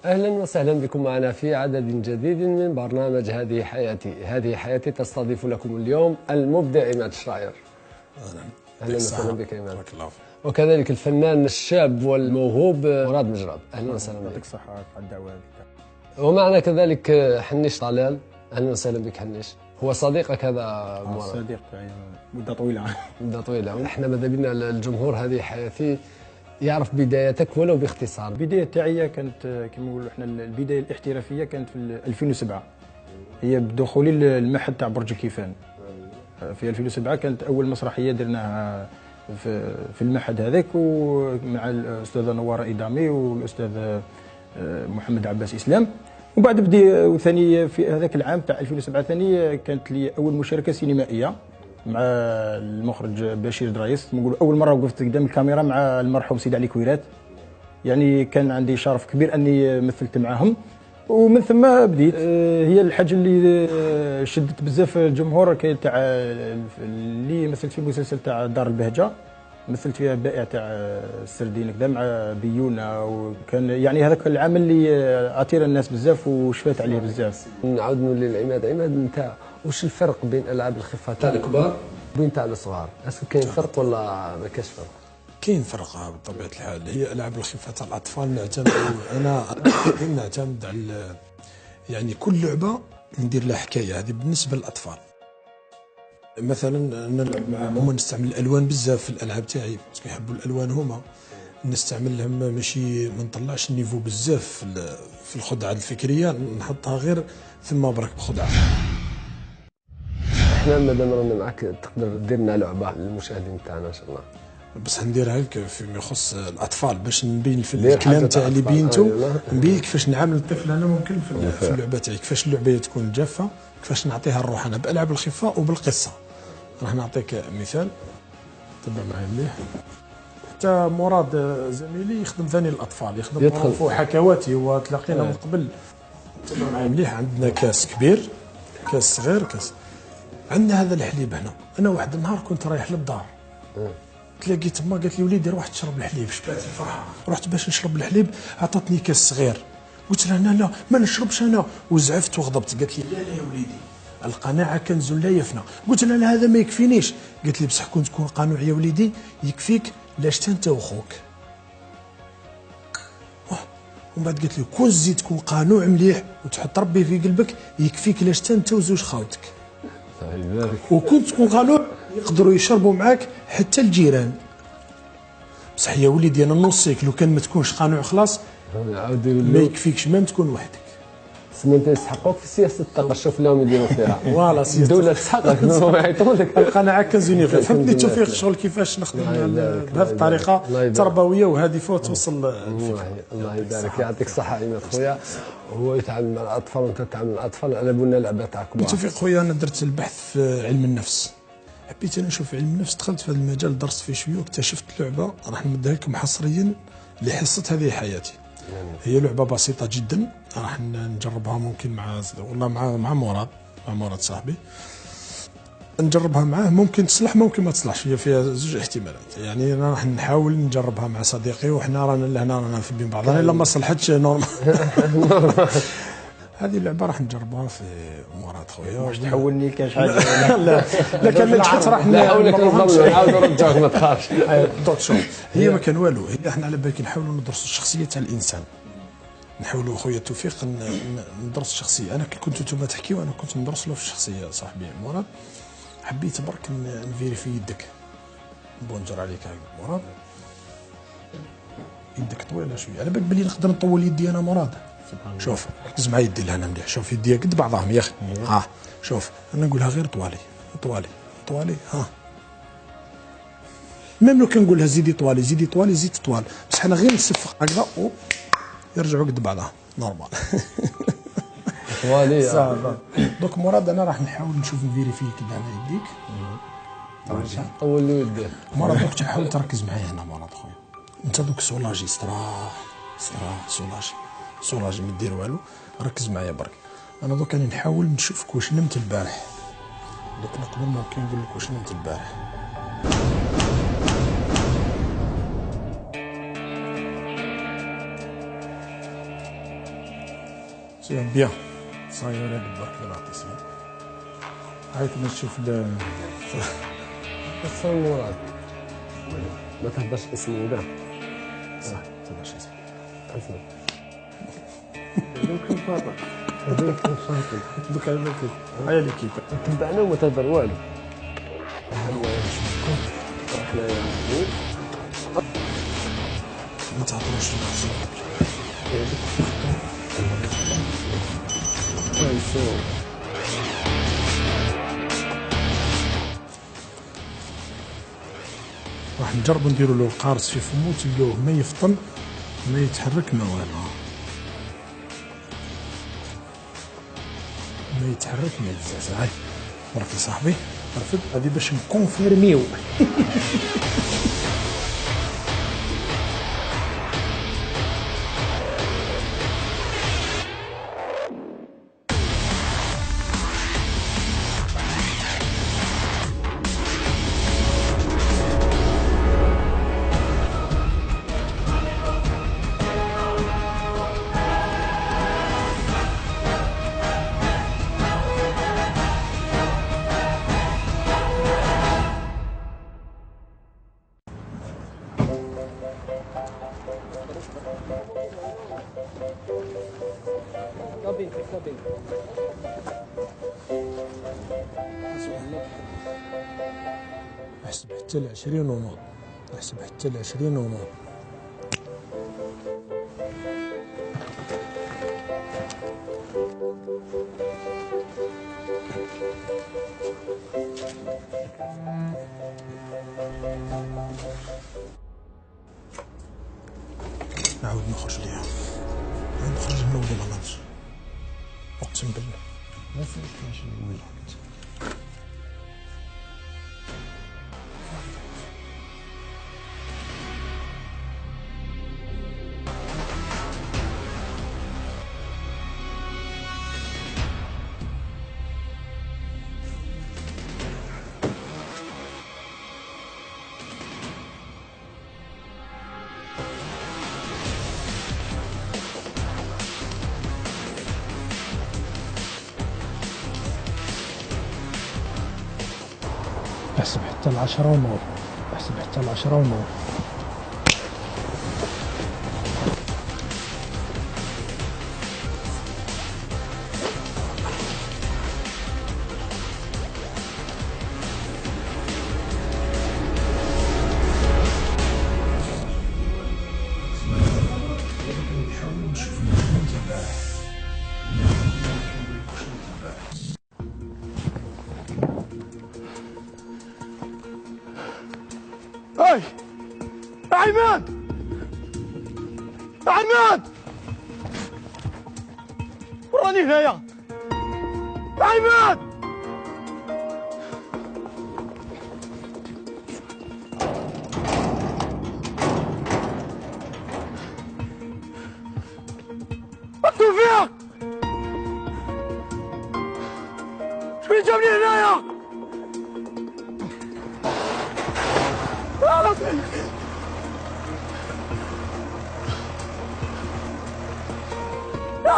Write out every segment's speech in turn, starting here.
أهلا وسهلا بكم معنا في عدد جديد من برنامج هذه حياتي. هذه حياتي تستضيف لكم اليوم المبدع عماد شراير. أهلا وسهلا بك عماد. وكذلك الفنان الشاب والموهوب مراد مجرد. أهلا وسهلا بك. يعطيك الصحة على الدعوة. ومعنا كذلك حنيش طلال. أهلا وسهلا بك حنيش. هو صديقك هذا مراد؟ صديق تاعي مدة طويلة. مدة طويلة. احنا ماذا بينا الجمهور هذه حياتي يعرف بدايتك ولو باختصار. البداية تاعي كانت كما نقولوا احنا البداية الاحترافية كانت في 2007، هي بدخولي للمعهد تاع برج الكيفان. في 2007 كانت أول مسرحية درناها في المعهد هذاك، ومع الأستاذة نوارة إدامي والأستاذ محمد عباس إسلام. وبعد بدي ثاني في هذاك العام تاع 2007 ثاني كانت لي أول مشاركة سينمائية مع المخرج بشير درايس. نقول أول مرة وقفت قدام الكاميرا مع المرحوم سيد علي كويرات، يعني كان عندي شرف كبير أني مثلت معهم. ومن ثم بديت هي الحاجة اللي شدت بزاف الجمهور تاع اللي مثلت في مسلسل تاع دار البهجة، مثلت فيها بائع تاع السردين كذا مع بيونا، وكان يعني هذاك العمل اللي اثير الناس بزاف وشفات عليه بزاف. نعاود نولي لعماد. عماد انت واش الفرق بين العاب الخفه تاع الكبار وبين تاع الصغار؟ اسكو كاين فرق ولا ما كاينش فرق؟ كاين فرق بطبيعه الحال. هي العاب الخفه تاع الاطفال نعتمد انا نعتمد على يعني كل لعبه ندير لها حكايه. هذه بالنسبه للاطفال. مثلا نلعب معهم، هما نستعمل الالوان بزاف في الالعاب تاعي باسكو يحبوا الالوان هما. نستعمل لهم ماشي ما نطلعش النيفو بزاف في الخدعه الفكريه، نحطها غير ثم برك بخدعه. احنا مادام رانا معك تقدر دير لنا لعبه للمشاهدين تاعنا ان شاء الله. بس نديرها لك فيما يخص الاطفال باش نبين في الكلام تاع اللي بينتو. نبين كيفاش نعامل الطفل انا ممكن في اللعبه تاعي، كيفاش اللعبه تكون جافه، كيفاش نعطيها الروح انا بالعاب الخفه وبالقصه. راح نعطيك مثال تبع معايا مليح. حتى مراد زميلي يخدم ثاني الاطفال، يخدم في حكواتي وتلاقينا من قبل. تبع معايا مليح. عندنا كاس كبير، كاس صغير، كاس. عندنا هذا الحليب هنا. انا واحد النهار كنت رايح للدار، تلاقيت تما قالت لي وليدي روح تشرب الحليب. شبعت الفرحه، رحت باش نشرب الحليب، عطاتني كاس صغير. قلت لها لا ما نشربش انا، وزعفت وغضبت. قالت لي لا يا وليدي القناعه كنز لا يفنى. قلت لها لا هذا ما يكفينيش. قالت لي بصح كون تكون قانوع يا وليدي يكفيك لاش انت وخوك. ومن بعد قالت لي كون تزيد تكون قانوع مليح وتحط ربي في قلبك يكفيك لاش انت وزوج خاوتك. وكنت تكون قانوع يقدروا يشربوا معاك حتى الجيران. بصح يا وليدي انا نوصيك لو كان ما تكونش قانوع خلاص ما يكفيكش مام تكون وحدك. سمنت يسحقوك في سياسه الطاقه، شوف لهم يديروا فيها. فوالا الدوله تسحقك يعيطوا لك. القناعه كنز يونيفرسال. فهمتني توفيق شغل كيفاش نخدم بهذه الطريقه تربويه وهادفه وتوصل. الله يبارك، يعطيك الصحه عماد خويا. هو يتعامل مع الاطفال وانت تتعامل مع الاطفال. على بالنا لعبه تاع كبار. توفيق خويا انا درت البحث في علم النفس، حبيت انا نشوف علم النفس، دخلت في هذا المجال درست فيه شويه واكتشفت لعبه راح نمدها لكم حصريا لحصه هذه حياتي. هي لعبه بسيطه جدا راح نجربها ممكن مع مراد صاحبي. نجربها معاه، ممكن تصلح ممكن ما تصلحش. هي فيها زوج احتمالات، يعني انا راح نحاول نجربها مع صديقي وحنا رانا في بين بعضنا. الا ما صلحتش نورمال. هذه اللعبه راح نجربها في مراد خويا. واش تحولني لكان شحال؟ لا لكن اللي تحط راح نعاودوا نرجعوك ما تخافش. بالضبط. شوف هي ما كان والو، هي احنا على بالك نحاولوا ندرسوا الشخصيه تاع الانسان. نحاولوا خويا توفيق ندرس الشخصيه. انا كي كنتو نتوما تحكيو انا كنت ندرس له في الشخصيه صاحبي مراد. حبيت برك نفيريفي يدك. بونجر عليك هاك مراد، يدك طويله شويه. على بالك بلي نقدر نطول يدي انا مراد. شوف ركز معايا يدي لهنا مليح. شوف يدي قد بعضهم يا اخي. ها شوف انا نقولها غير طوالي طوالي طوالي. ها ميم لو كنقولها زيدي طوالي زيدي طوالي زيد طوال، بس حنا غير نصفق هكذا يرجعوا قد بعضها نورمال. طوالي صافا. دوك مراد انا راح نحاول نشوف نفيريفي كذا على يديك. طول له يديه مراد. دوك تحاول تركز معايا هنا مراد خويا. انت دوك سولاجي استراح سولاجي ما دير والو. ركز معايا برك. انا دوك راني نحاول نشوفك واش نمت البارح. دوك نقدر ممكن نقول لك واش نمت البارح. سي بيان صاير برك العطيسي. هاي كنا نشوف بس مراد ما تهبش اسمي وده صح تهبش اسمي اسمع هذوك الفاطر هذوك الفاطر دوك هاي ليكيب تبعنا وما تهدر والو احنا ما تعطوش راح نجربوا نديروا له القارص في فمو تلقوه ما يفطن ما يتحرك ما والو ما يتحرك ما يتزعزع. هاي برك صاحبي عرفت هذه باش نكونفيرميو. احسب حتى ل20 ونوض احسب حتى ل20 ونوض. نعاود نخرج ليها نخرج من اول ما نمشي اقسم بالله ما فيهاش من الوقت. احسب حتى ل10 ونور احسب حتى ل10 ونور. هاي عماد عماد وراني هنايا عماد التوفيق شكون جابني هنايا يا عماد يا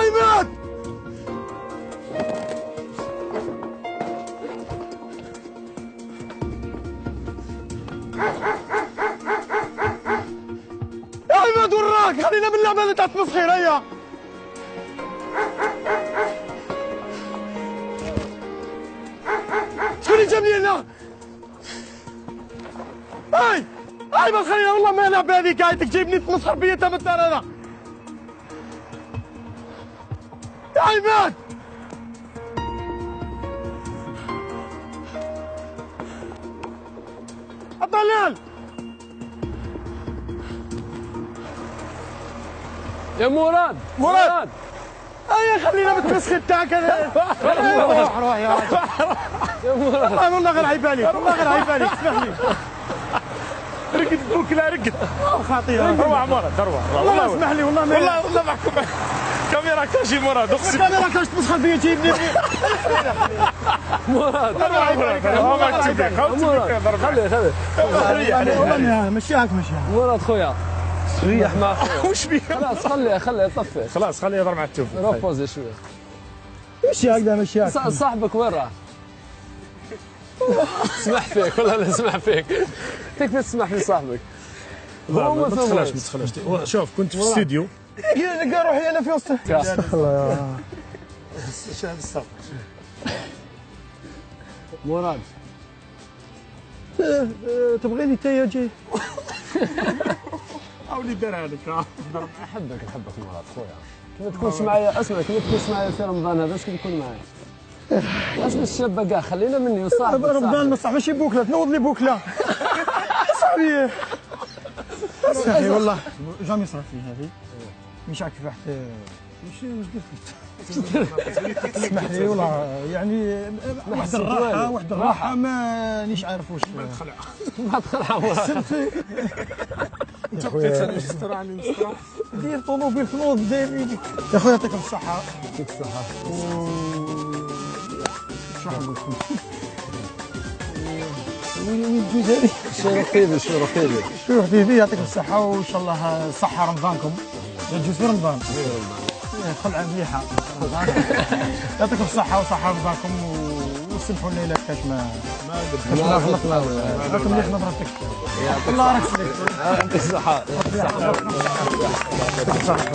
عماد وراك خلينا من اللعبه اللي تاع التمسخير. هيا شكون اللي جابني هنا؟ هاي بس خلينا والله ما نلعب هذيك. هاي تجيبني تمسخر بيا انت من الدار هذا يا عماد. الضلال يا مراد هيا خلينا بالتمسخير تاعك هذا. روح يا راجل يا مراد والله غير عيبالي والله غير عيبالي اسمح لي. رقد بوك لا رقد خاطيها. روح مراد روح والله اسمح لي والله ما والله معكم كاميرا كاشي مراد اقسم كاميرا كاش تمسخر بيا تجيبني مراد خليه والله مشيها مشيها مراد خويا ريح مع خويا. وش بيه؟ خلاص خليه يطفي. خلاص خليه يضرب مع التوفيق. روبوزي شويه. مشي هكذا مشي هكذا. صاحبك وين راح؟ اسمح فيك والله لا اسمح فيك. تكفي تسمح في صاحبك. هو ما تخلاش. شوف كنت في الاستديو. قال روحي انا في وسطه. الله شاهد الصف. مراد تبغيني انت يا جي؟ اولي دار هذيك. احبك مراد خويا. كما تكونش معايا اسمع كما تكونش معايا في رمضان هذا اش تكون معايا؟ اسمع الشابه كاع خلينا مني وصاحبك. رمضان بصح ماشي بوكله تنوض لي بوكله. صاحبي صافي والله جامي صرا فيه هذه مش عارف كيف واحد واش درت اسمح لي والله يعني واحد الراحه مانيش عارف واش ما تخلع انت بقيت نسترا عني نسترا دير طوموبيل تنوض داير يديك يا خويا يعطيك الصحه. يعطيك الصحه. شو نقول لكم وين الجوز هذه؟ شو رقيبي يعطيك الصحة وإن شاء الله صحة رمضانكم. الجوز في رمضان. خلعة مليحة. يعطيكم الصحة وصحة رمضانكم وسمحوا لنا إلا كاش ما غلطنا راكم مليح نظرتك. الله يرحمك. يعطيك الصحة. يعطيك الصحة.